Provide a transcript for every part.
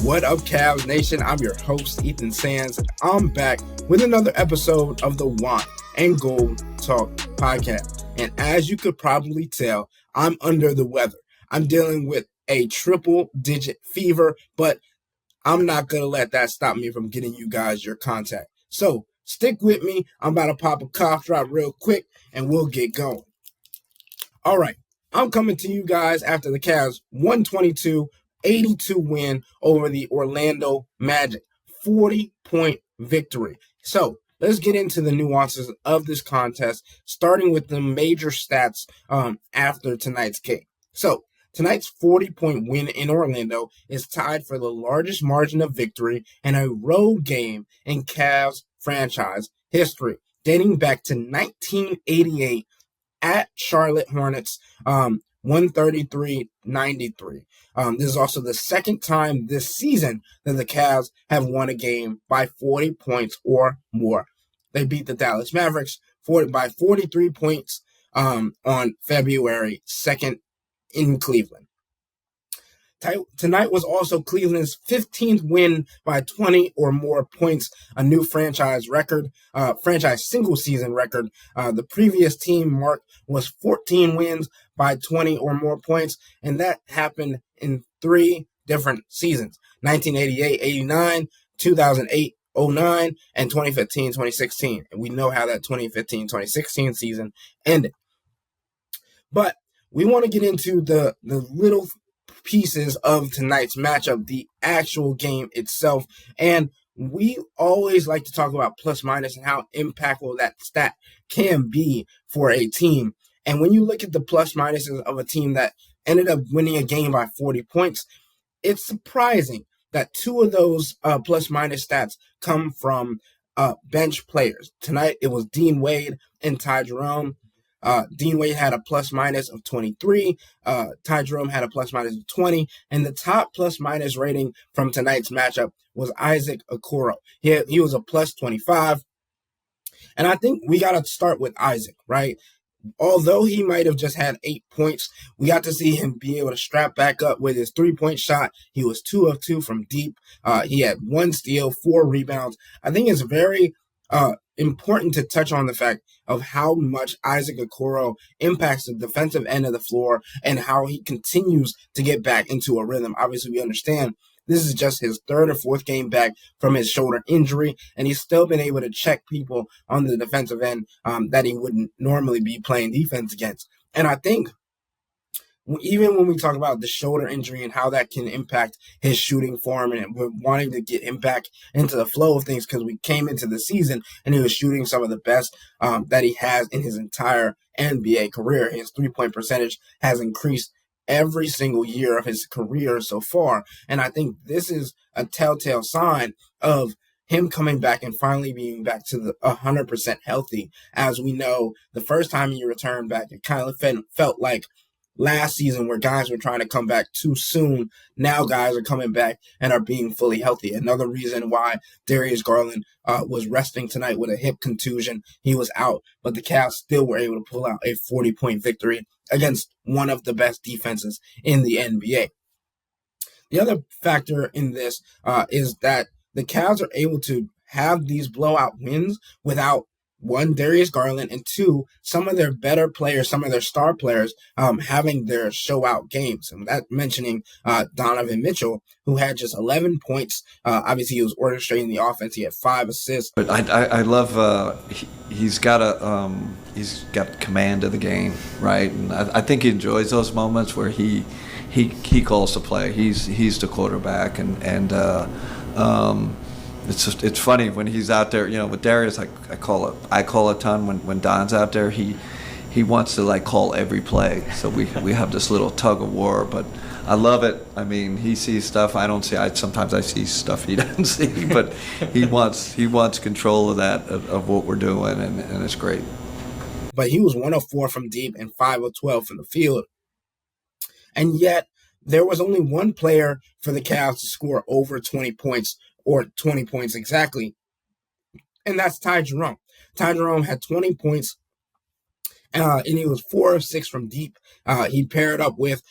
What up, Cavs Nation? I'm your host, Ethan Sands, and I'm back with another episode of the Wine and Gold Talk podcast. And as you could probably tell, I'm under the weather. I'm dealing with a triple-digit fever, but I'm not going to let that stop me from getting you guys your contact. So stick with me. I'm about to pop a cough drop real quick, and we'll get going. All right. I'm coming to you guys after the Cavs 122-82 win over the Orlando Magic. 40-point victory. So let's get into the nuances of this contest, starting with the major stats after tonight's game. So tonight's 40-point win in Orlando is tied for the largest margin of victory in a road game in Cavs franchise history, dating back to 1988 at Charlotte Hornets, 133-93. This is also the second time this season that the Cavs have won a game by 40 points or more. They beat the Dallas Mavericks by 43 points on February 2nd in Cleveland. Tonight was also Cleveland's 15th win by 20 or more points, a new franchise record, franchise single-season record. The previous team mark was 14 wins by 20 or more points, and that happened in 3 different seasons: 1988-89, 2008-09, and 2015-2016. And we know how that 2015-2016 season ended. But we want to get into the little pieces of tonight's matchup, the actual game itself. And we always like to talk about plus minus and how impactful that stat can be for a team. And when you look at the plus minuses of a team that ended up winning a game by 40 points, it's surprising that 2 of those plus minus stats come from bench players. Tonight it was Dean Wade and Ty Jerome. Dean Wade had a plus minus of 23. Ty Jerome had a plus minus of 20. And the top plus minus rating from tonight's matchup was Isaac Okoro. He was a plus 25. And I think we got to start with Isaac, right? Although he might have just had 8 points, we got to see him be able to strap back up with his 3-point shot. He was 2 of 2 from deep. He had 1 steal, 4 rebounds. I think it's very important to touch on the fact of how much Isaac Okoro impacts the defensive end of the floor and how he continues to get back into a rhythm. Obviously, we understand this is just his 3rd or 4th game back from his shoulder injury, and he's still been able to check people on the defensive end that he wouldn't normally be playing defense against. And I think even when we talk about the shoulder injury and how that can impact his shooting form, and we're wanting to get him back into the flow of things because we came into the season and he was shooting some of the best that he has in his entire NBA career. His 3-point percentage has increased every single year of his career so far. And I think this is a telltale sign of him coming back and finally being back to the 100% healthy. As we know, the first time he returned back, it kind of felt like last season where guys were trying to come back too soon. Now guys are coming back and are being fully healthy. Another reason why Darius Garland was resting tonight with a hip contusion. He was out, but the Cavs still were able to pull out a 40-point victory against one of the best defenses in the NBA. The other factor in this is that the Cavs are able to have these blowout wins without, 1, Darius Garland, and 2, some of their better players, some of their star players having their show-out games. And that mentioning Donovan Mitchell, who had just 11 points. Obviously, he was orchestrating the offense. He had 5 assists. But I love he's got command of the game, right? And I think he enjoys those moments where he calls the play. He's the quarterback, and it's funny when he's out there, with Darius. I call a ton when Don's out there. He wants to call every play. So we have this little tug of war, but I love it. I mean, he sees stuff I don't see. Sometimes I see stuff he doesn't see, but he wants control of that of what we're doing, and it's great. But he was 1 of 4 from deep and 5 of 12 from the field, and yet there was only one player for the Cavs to score over 20 points. Or 20 points exactly, and that's Ty Jerome. Ty Jerome had 20 points And he was 4 of 6 from deep. He paired up with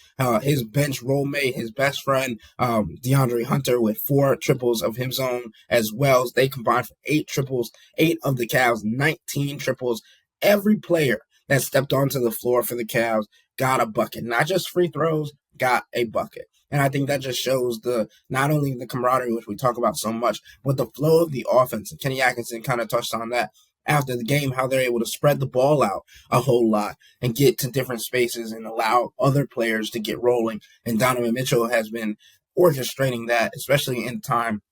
his bench roommate, his best friend, DeAndre Hunter, with 4 triples of his own as well. They combined for 8 triples, 8 of the Cavs, 19 triples. Every player that stepped onto the floor for the Cavs got a bucket, not just free throws, got a bucket. And I think that just shows not only the camaraderie, which we talk about so much, but the flow of the offense. And Kenny Atkinson kind of touched on that after the game, how they're able to spread the ball out a whole lot and get to different spaces and allow other players to get rolling. And Donovan Mitchell has been orchestrating that, especially in time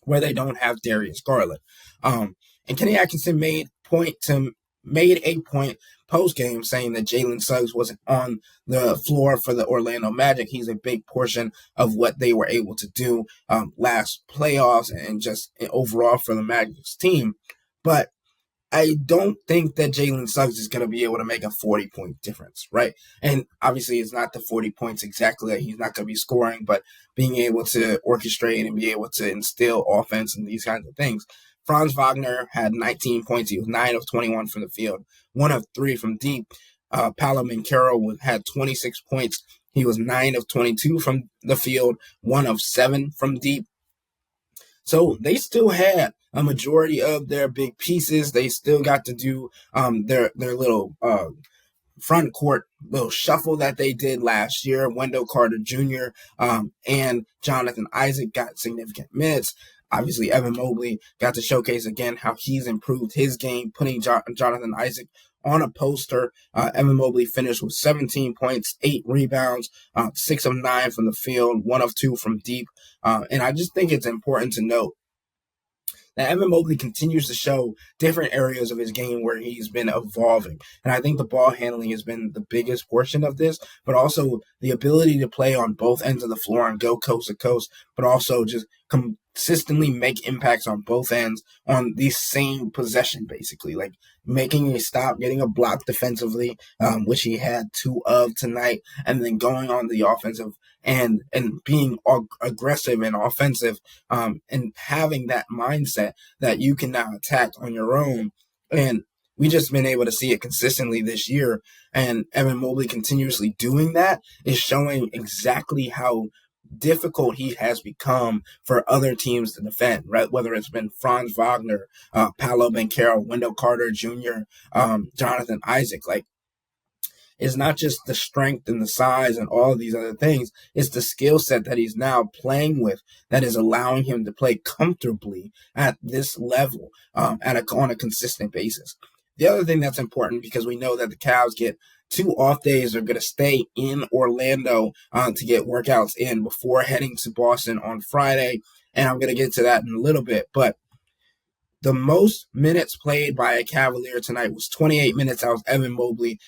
where they don't have Darius Garland. And Kenny Atkinson made a point post-game saying that Jalen Suggs wasn't on the floor for the Orlando Magic. He's a big portion of what they were able to do last playoffs and just overall for the Magic's team. But I don't think that Jalen Suggs is going to be able to make a 40-point difference, right? And obviously it's not the 40 points exactly that he's not going to be scoring, but being able to orchestrate and be able to instill offense and these kinds of things. Franz Wagner had 19 points. He was 9 of 21 from the field, 1 of 3 from deep. Paolo Banchero had 26 points. He was 9 of 22 from the field, 1 of 7 from deep. So they still had a majority of their big pieces. They still got to do their little front court little shuffle that they did last year. Wendell Carter Jr. And Jonathan Isaac got significant minutes. Obviously, Evan Mobley got to showcase again how he's improved his game, putting Jonathan Isaac on a poster. Evan Mobley finished with 17 points, 8 rebounds, 6 of 9 from the field, 1 of 2 from deep. And I just think it's important to note that Evan Mobley continues to show different areas of his game where he's been evolving. And I think the ball handling has been the biggest portion of this, but also the ability to play on both ends of the floor and go coast to coast, but also just consistently make impacts on both ends on the same possession, basically. Like making a stop, getting a block defensively, which he had 2 of tonight, and then going on the offensive and being aggressive and offensive, and having that mindset that you can now attack on your own. And we just been able to see it consistently this year. And Evan Mobley continuously doing that is showing exactly how difficult he has become for other teams to defend, right? Whether it's been Franz Wagner, Paolo Banchero, Wendell Carter Jr., Jonathan Isaac. Like, it's not just the strength and the size and all of these other things. It's the skill set that he's now playing with that is allowing him to play comfortably at this level on a consistent basis. The other thing that's important, because we know that the Cavs get 2 off days, they're going to stay in Orlando to get workouts in before heading to Boston on Friday. And I'm going to get to that in a little bit. But the most minutes played by a Cavalier tonight was 28 minutes. That was Evan Mobley.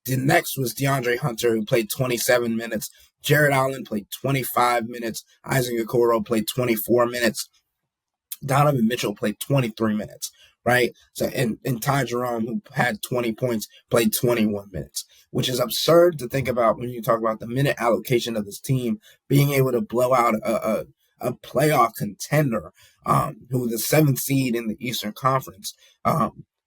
The next was DeAndre Hunter, who played 27 minutes. Jared Allen played 25 minutes. Isaac Okoro played 24 minutes. Donovan Mitchell played 23 minutes, right? So, and Ty Jerome, who had 20 points, played 21 minutes, which is absurd to think about when you talk about the minute allocation of this team, being able to blow out a playoff contender, who was the 7th seed in the Eastern Conference,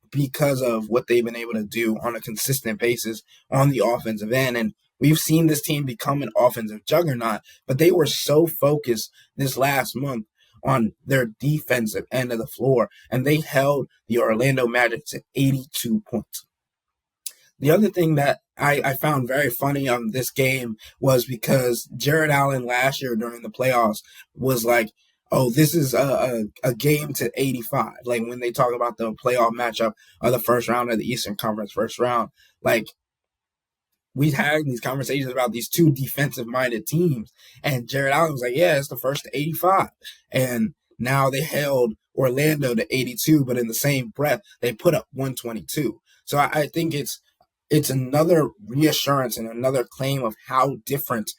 because of what they've been able to do on a consistent basis on the offensive end. And we've seen this team become an offensive juggernaut, but they were so focused this last month on their defensive end of the floor, and they held the Orlando Magic to 82 points. The other thing that I found very funny on this game was because Jared Allen last year during the playoffs was like, oh, this is a game to 85. Like when they talk about the playoff matchup of the first round of the Eastern Conference first round, like we've had these conversations about these 2 defensive-minded teams. And Jared Allen was like, yeah, it's the first to 85. And now they held Orlando to 82, but in the same breath, they put up 122. So I think it's another reassurance and another claim of how different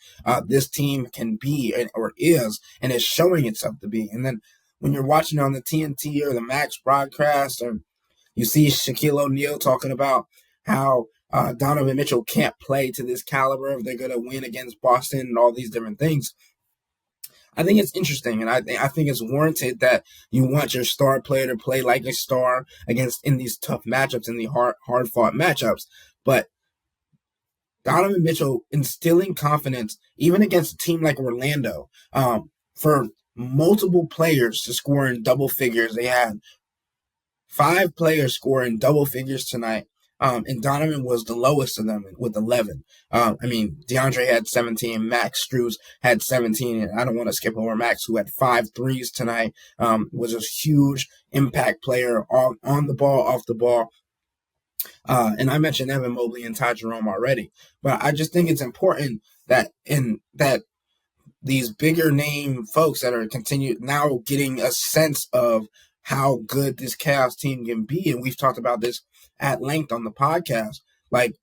this team can be or is, and is showing itself to be. And then when you're watching on the TNT or the Max broadcast, or you see Shaquille O'Neal talking about how Donovan Mitchell can't play to this caliber if they're going to win against Boston and all these different things, I think it's interesting, and I think it's warranted that you want your star player to play like a star against in these tough matchups, in the hard fought matchups. But Donovan Mitchell instilling confidence, even against a team like Orlando, for multiple players to score in double figures. They had 5 players score in double figures tonight. And Donovan was the lowest of them with 11. DeAndre had 17. Max Strus had 17. And I don't want to skip over Max, who had 5 threes tonight. Was a huge impact player on the ball, off the ball. And I mentioned Evan Mobley and Ty Jerome already. But I just think it's important that these bigger name folks that are now getting a sense of how good this Cavs team can be. And we've talked about this at length on the podcast. Like,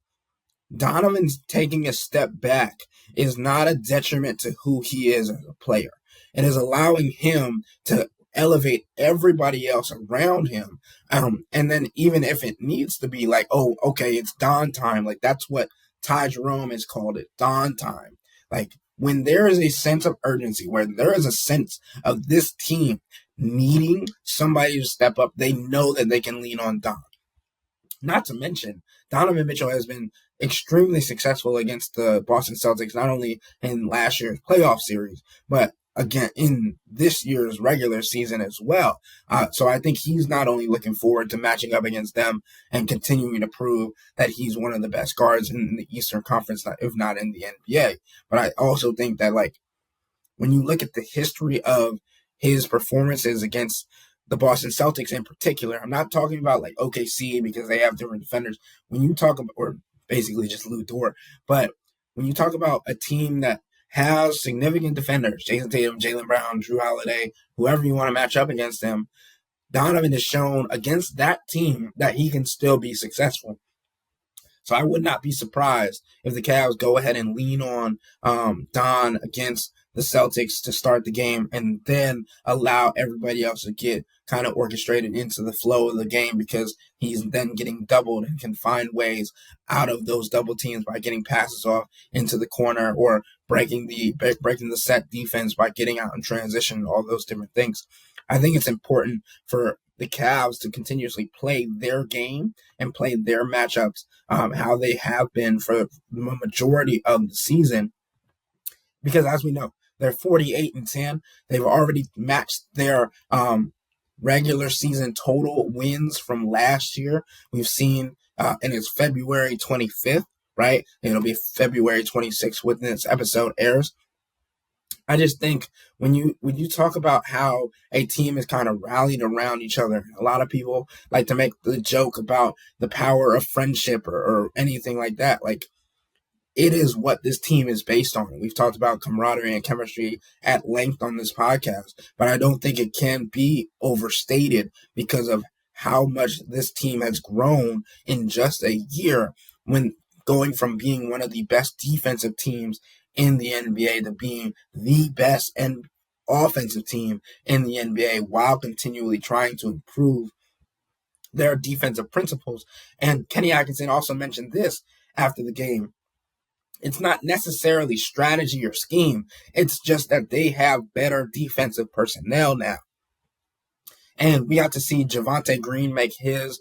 Donovan's taking a step back is not a detriment to who he is as a player. It is allowing him to elevate everybody else around him. And then even if it needs to be like, oh, okay, it's Don time. Like, that's what Ty Jerome has called it, Don time. Like, when there is a sense of urgency, where there is a sense of this team needing somebody to step up, they know that they can lean on Don. Not to mention, Donovan Mitchell has been extremely successful against the Boston Celtics, not only in last year's playoff series, but again in this year's regular season as well. So I think he's not only looking forward to matching up against them and continuing to prove that he's one of the best guards in the Eastern Conference, if not in the NBA, but I also think that, like, when you look at the history of his performances against the Boston Celtics in particular, I'm not talking about like OKC because they have different defenders. When you talk about, or basically just Lou Dort, but when you talk about a team that has significant defenders, Jason Tatum, Jaylen Brown, Drew Holiday, whoever you want to match up against them, Donovan has shown against that team that he can still be successful. So I would not be surprised if the Cavs go ahead and lean on Don against the Celtics to start the game, and then allow everybody else to get kind of orchestrated into the flow of the game, because he's then getting doubled and can find ways out of those double teams by getting passes off into the corner, or breaking the set defense by getting out in transition, all those different things. I think it's important for the Cavs to continuously play their game and play their matchups how they have been for the majority of the season, because as we know, they're 48-10. They've already matched their regular season total wins from last year. We've seen, and it's February 25th, right? It'll be February 26th when this episode airs. I just think when you talk about how a team is kind of rallied around each other, a lot of people like to make the joke about the power of friendship or anything like that. Like, it is what this team is based on. We've talked about camaraderie and chemistry at length on this podcast, but I don't think it can be overstated because of how much this team has grown in just a year, when going from being one of the best defensive teams in the NBA to being the best and offensive team in the NBA, while continually trying to improve their defensive principles. And Kenny Atkinson also mentioned this after the game. It's not necessarily strategy or scheme. It's just that they have better defensive personnel now. And we got to see Javonte Green make his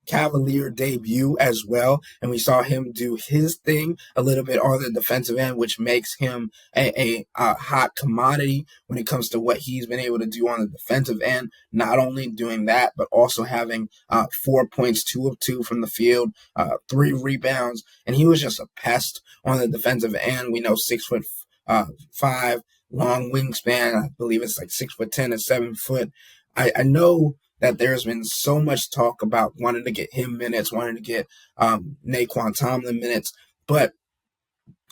Cavalier debut as well. And we saw him do his thing a little bit on the defensive end, which makes him a hot commodity when it comes to what he's been able to do on the defensive end. Not only doing that, but also having 4 points, 2 of 2 from the field, 3 rebounds. And he was just a pest on the defensive end. We know 6'5", long wingspan. I believe it's like 6'10" and 7 foot. I know that there's been so much talk about wanting to get him minutes, wanting to get Naquan Tomlin minutes. But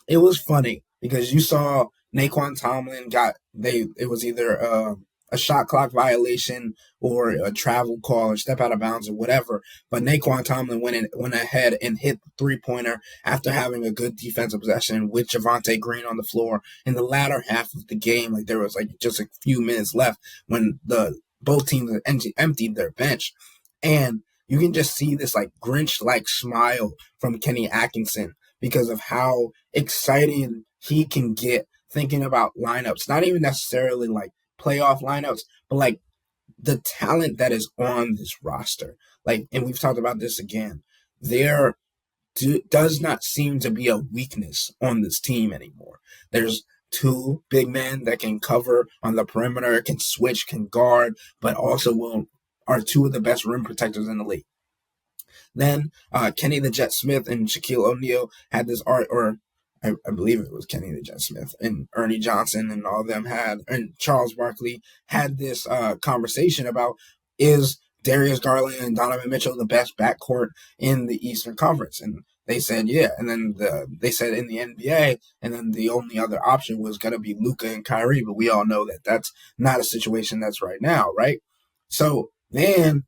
it was funny because you saw Naquan Tomlin it was either a shot clock violation or a travel call or step out of bounds or whatever. But Naquan Tomlin went ahead and hit the 3-pointer after having a good defensive possession with Javonte Green on the floor in the latter half of the game. Like, there was like just a few minutes left when both teams emptied their bench. And you can just see this like Grinch-like smile from Kenny Atkinson because of how exciting he can get thinking about lineups, not even necessarily like playoff lineups, but like the talent that is on this roster. Like, and we've talked about this again, there does not seem to be a weakness on this team anymore. There's two big men that can cover on the perimeter, can switch, can guard, but also are two of the best rim protectors in the league. Then Kenny the Jet Smith and Shaquille O'Neal had this art, or I believe it was Kenny the Jet Smith and Ernie Johnson and all of them and Charles Barkley had this conversation about, is Darius Garland and Donovan Mitchell the best backcourt in the Eastern Conference? And they said, yeah. And then they said in the NBA, and then the only other option was going to be Luka and Kyrie. But we all know that that's not a situation that's right now, right? So then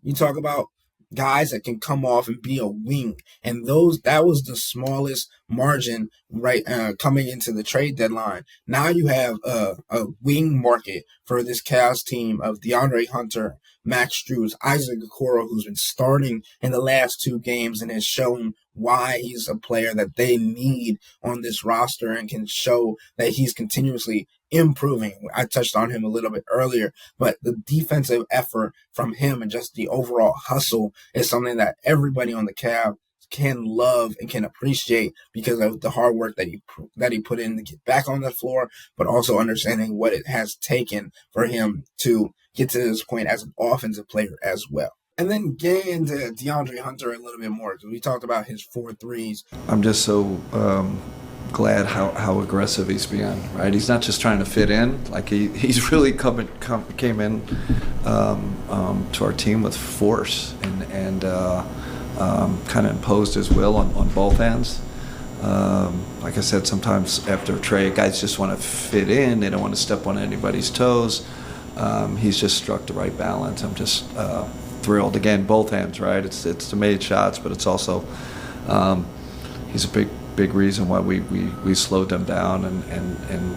you talk about guys that can come off and be a wing, and that was the smallest margin right coming into the trade deadline. Now you have a wing market for this Cavs team of DeAndre Hunter, Max Strus, Isaac Okoro, who's been starting in the last two games and has shown why he's a player that they need on this roster and can show that he's continuously improving. I touched on him a little bit earlier, but the defensive effort from him and just the overall hustle is something that everybody on the Cavs can love and can appreciate because of the hard work that he put in to get back on the floor, but also understanding what it has taken for him to get to this point as an offensive player as well. And then getting into DeAndre Hunter a little bit more, because we talked about his 4 threes. I'm just so glad how aggressive he's being, right? He's not just trying to fit in. Like he's really came in to our team with force and kind of imposed his will on both ends. Like I said, sometimes after a trade, guys just want to fit in. They don't want to step on anybody's toes. He's just struck the right balance. I'm just thrilled. Again, both ends, right? It's the made shots, but it's also he's a big reason why we slowed them down and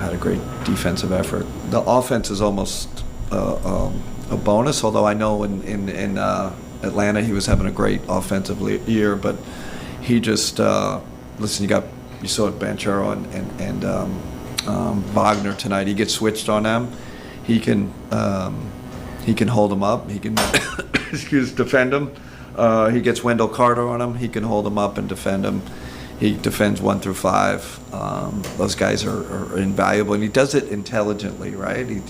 had a great defensive effort. The offense is almost a bonus, although I know in Atlanta he was having a great offensive year, but he just listen. You saw it, Banchero and Wagner tonight. He gets switched on them. He can hold them up. He can defend them. He gets Wendell Carter on him. He can hold them up and defend them. He defends 1 through 5. Those guys are invaluable, and he does it intelligently, right? He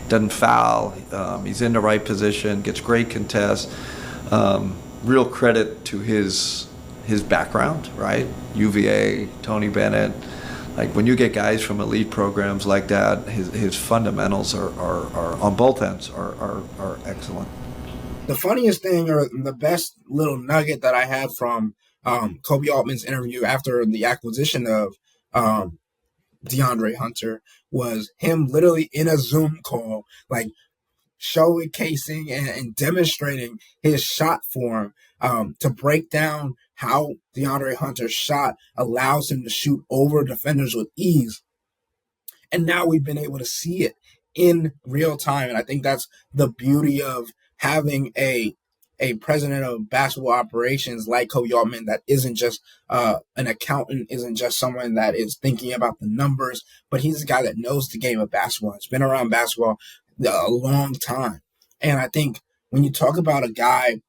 doesn't foul. He's in the right position. Gets great contests. Real credit to his background, right? UVA, Tony Bennett. Like when you get guys from elite programs like that, his fundamentals are on both ends are excellent. The funniest thing, or the best little nugget that I had from Kobe Altman's interview after the acquisition of DeAndre Hunter, was him literally in a Zoom call, like showcasing and demonstrating his shot form to break down how DeAndre Hunter's shot allows him to shoot over defenders with ease. And now we've been able to see it in real time. And I think that's the beauty of having a president of basketball operations like Kobe Altman that isn't just an accountant, isn't just someone that is thinking about the numbers, but he's a guy that knows the game of basketball. He's been around basketball a long time. And I think when you talk about a guy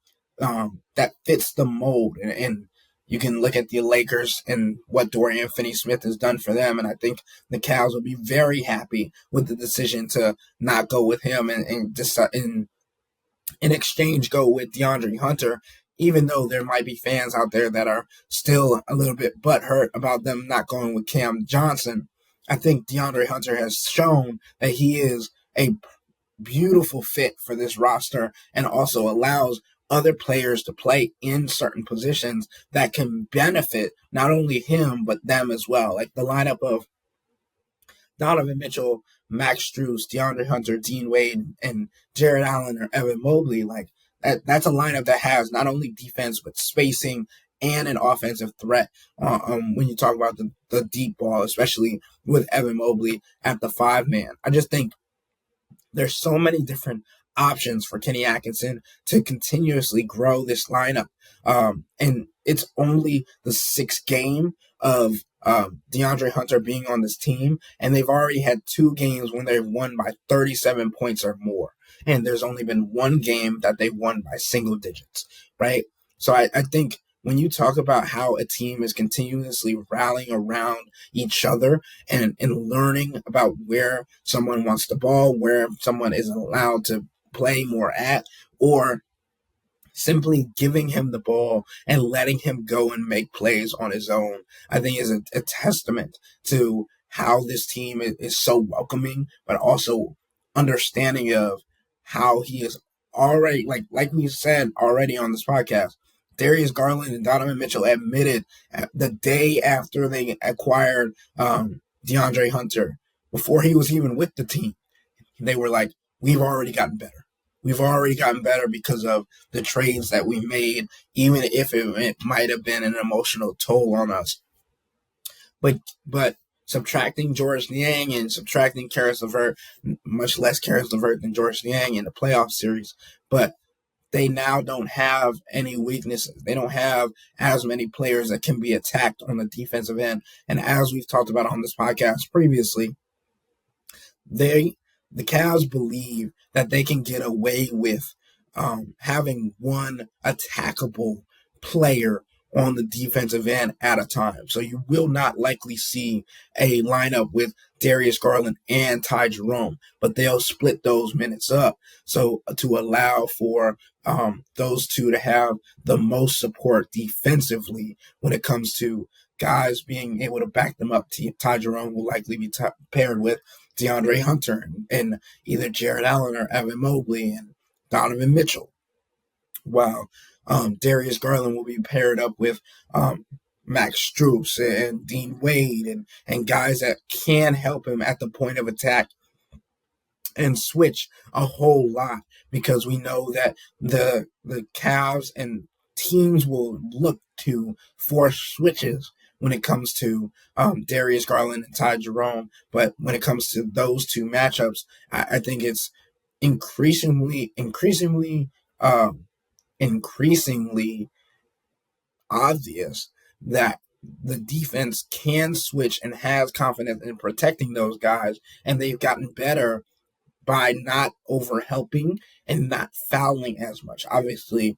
that fits the mold, and you can look at the Lakers and what Dorian Finney-Smith has done for them, and I think the Cavs will be very happy with the decision to not go with him and decide in exchange go with DeAndre Hunter, even though there might be fans out there that are still a little bit butthurt about them not going with Cam Johnson. I think DeAndre Hunter has shown that he is a beautiful fit for this roster and also allows other players to play in certain positions that can benefit not only him but them as well. Like the lineup of Donovan Mitchell, Max Strus, DeAndre Hunter, Dean Wade, and Jared Allen or Evan Mobley. Like that's a lineup that has not only defense but spacing and an offensive threat. When you talk about the deep ball, especially with Evan Mobley at the 5-man, I just think there's so many different options for Kenny Atkinson to continuously grow this lineup. And it's only the 6th game of DeAndre Hunter being on this team, and they've already had 2 games when they've won by 37 points or more. And there's only been 1 game that they've won by single digits, right? So I think when you talk about how a team is continuously rallying around each other and learning about where someone wants the ball, where someone is allowed to play more at, or simply giving him the ball and letting him go and make plays on his own, I think is a testament to how this team is so welcoming, but also understanding of how he is already, like we said already on this podcast, Darius Garland and Donovan Mitchell admitted the day after they acquired DeAndre Hunter, before he was even with the team, they were like, we've already gotten better. We've already gotten better because of the trades that we made, even if it might have been an emotional toll on us. But subtracting George Niang and subtracting Karis LeVert, much less Karis LeVert than George Niang in the playoff series, but they now don't have any weaknesses. They don't have as many players that can be attacked on the defensive end. And as we've talked about on this podcast previously, the Cavs believe that they can get away with having one attackable player on the defensive end at a time. So you will not likely see a lineup with Darius Garland and Ty Jerome, but they'll split those minutes up so to allow for those two to have the most support defensively when it comes to guys being able to back them up. Ty Jerome will likely be paired with DeAndre Hunter and either Jared Allen or Evan Mobley and Donovan Mitchell, while Darius Garland will be paired up with Max Strus and Dean Wade and guys that can help him at the point of attack and switch a whole lot, because we know that the Cavs and teams will look to force switches when it comes to Darius Garland and Ty Jerome. But when it comes to those two matchups, I think it's increasingly obvious that the defense can switch and has confidence in protecting those guys, and they've gotten better by not over-helping and not fouling as much. Obviously,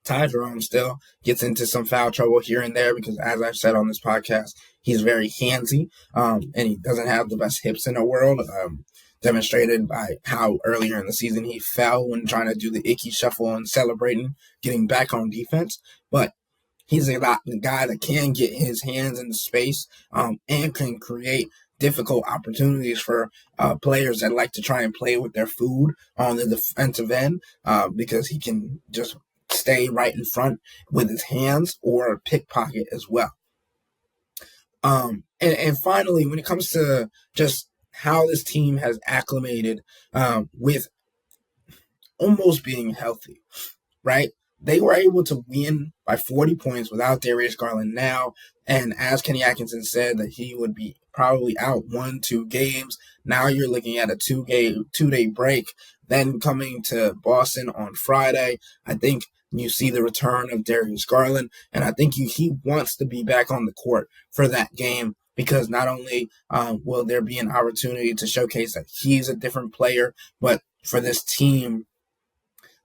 Ty Jerome still gets into some foul trouble here and there because, as I've said on this podcast, he's very handsy, and he doesn't have the best hips in the world, demonstrated by how earlier in the season he fell when trying to do the icky shuffle and celebrating, getting back on defense. But he's a guy that can get his hands in space and can create difficult opportunities for players that like to try and play with their food on the defensive end because he can just stay right in front with his hands or pickpocket as well. And finally, when it comes to just how this team has acclimated with almost being healthy, right? They were able to win by 40 points without Darius Garland now. And as Kenny Atkinson said, that he would be probably out 1-2 games. Now you're looking at a 2-day break, then coming to Boston on Friday. I think you see the return of Darius Garland, and I think he wants to be back on the court for that game, because not only will there be an opportunity to showcase that he's a different player, but for this team,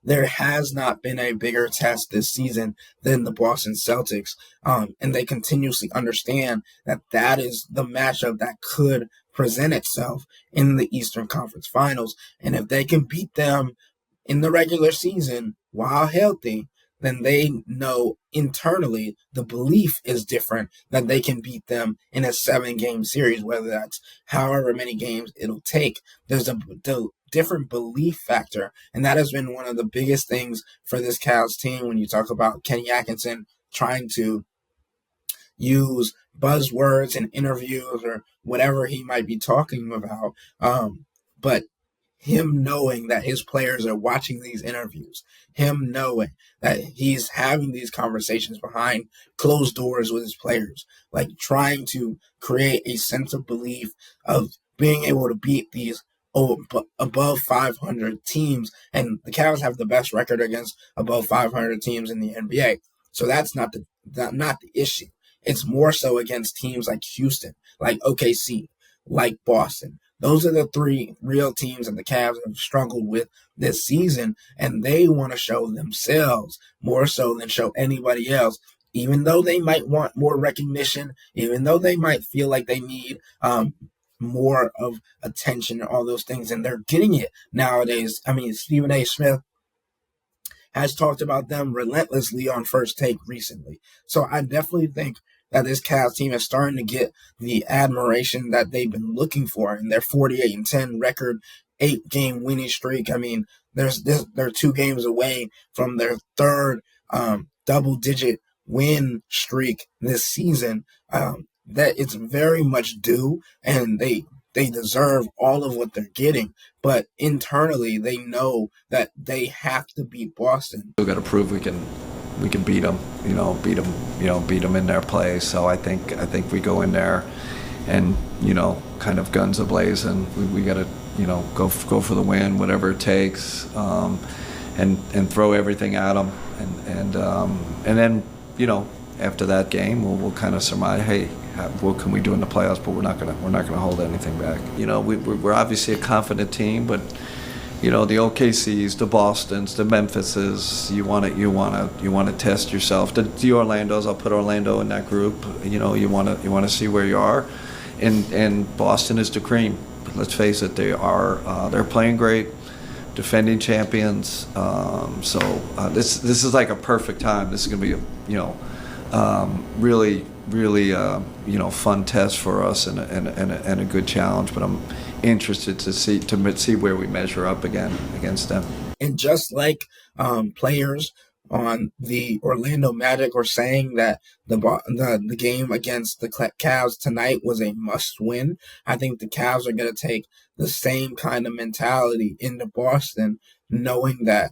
there has not been a bigger test this season than the Boston Celtics, and they continuously understand that that is the matchup that could present itself in the Eastern Conference Finals. And if they can beat them in the regular season while healthy, then they know internally the belief is different that they can beat them in a 7-game series, whether that's however many games it'll take. There's a different belief factor, and that has been one of the biggest things for this Cavs team when you talk about Kenny Atkinson trying to use buzzwords in interviews or whatever he might be talking about. But him knowing that his players are watching these interviews, him knowing that he's having these conversations behind closed doors with his players, like trying to create a sense of belief of being able to beat these above 500 teams. And the Cavs have the best record against above 500 teams in the NBA. So that's not the issue. It's more so against teams like Houston, like OKC, like Boston. Those are the three real teams that the Cavs have struggled with this season, and they want to show themselves more so than show anybody else, even though they might want more recognition, even though they might feel like they need more of attention and all those things, and they're getting it nowadays. I mean, Stephen A. Smith has talked about them relentlessly on First Take recently. So I definitely think that this Cavs team is starting to get the admiration that they've been looking for in their 48-10 record, 8-game winning streak. I mean, they're 2 games away from their third double-digit win streak this season. That it's very much due, and they deserve all of what they're getting. But internally, they know that they have to beat Boston. We've got to prove we can beat them. Beat them in their play. So I think we go in there, and kind of guns a-blazing. We got to go for the win, whatever it takes, and throw everything at them, and then after that game we'll kind of surmise, hey, what can we do in the playoffs? But we're not gonna hold anything back. We're obviously a confident team, but the OKCs, the Bostons, the Memphises, you want to test yourself. The Orlandos, I'll put Orlando in that group. You want to see where you are, and Boston is the cream. But let's face it, they're playing great, defending champions. So this is like a perfect time. This is gonna be really fun test for us, and a good challenge. But I'm interested to see where we measure up again against them. And just like players on the Orlando Magic were saying that the game against the Cavs tonight was a must-win, I think the Cavs are going to take the same kind of mentality into Boston, knowing that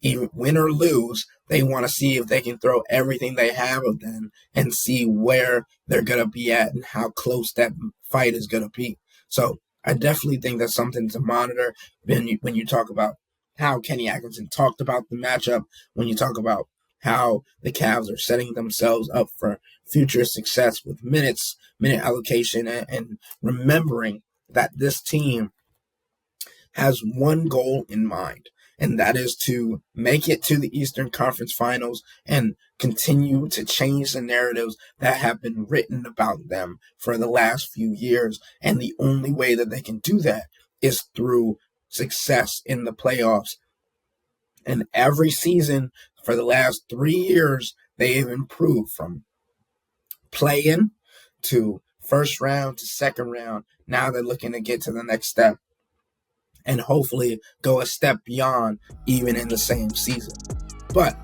even win or lose, they want to see if they can throw everything they have of them and see where they're going to be at and how close that fight is going to be. So I definitely think that's something to monitor when you talk about how Kenny Atkinson talked about the matchup, when you talk about how the Cavs are setting themselves up for future success with minute allocation, and remembering that this team has one goal in mind, and that is to make it to the Eastern Conference Finals and continue to change the narratives that have been written about them for the last few years. And the only way that they can do that is through success in the playoffs. And every season for the last 3 years, they have improved from play-in to first round to second round. Now they're looking to get to the next step and hopefully go a step beyond even in the same season. But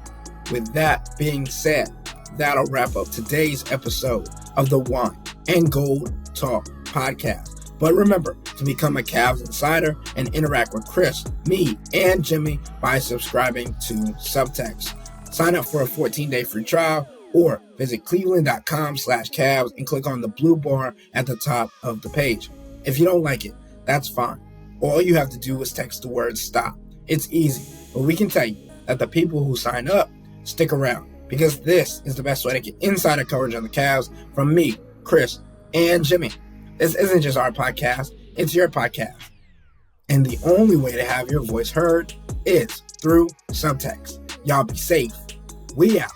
with that being said, that'll wrap up today's episode of the Wine and Gold Talk podcast. But remember to become a Cavs insider and interact with Chris, me, and Jimmy by subscribing to Subtext. Sign up for a 14-day free trial or visit cleveland.com/Cavs and click on the blue bar at the top of the page. If you don't like it, that's fine. All you have to do is text the word STOP. It's easy, but we can tell you that the people who sign up stick around, because this is the best way to get insider coverage on the Cavs from me, Chris, and Jimmy. This isn't just our podcast, it's your podcast. And the only way to have your voice heard is through Subtext. Y'all be safe. We out.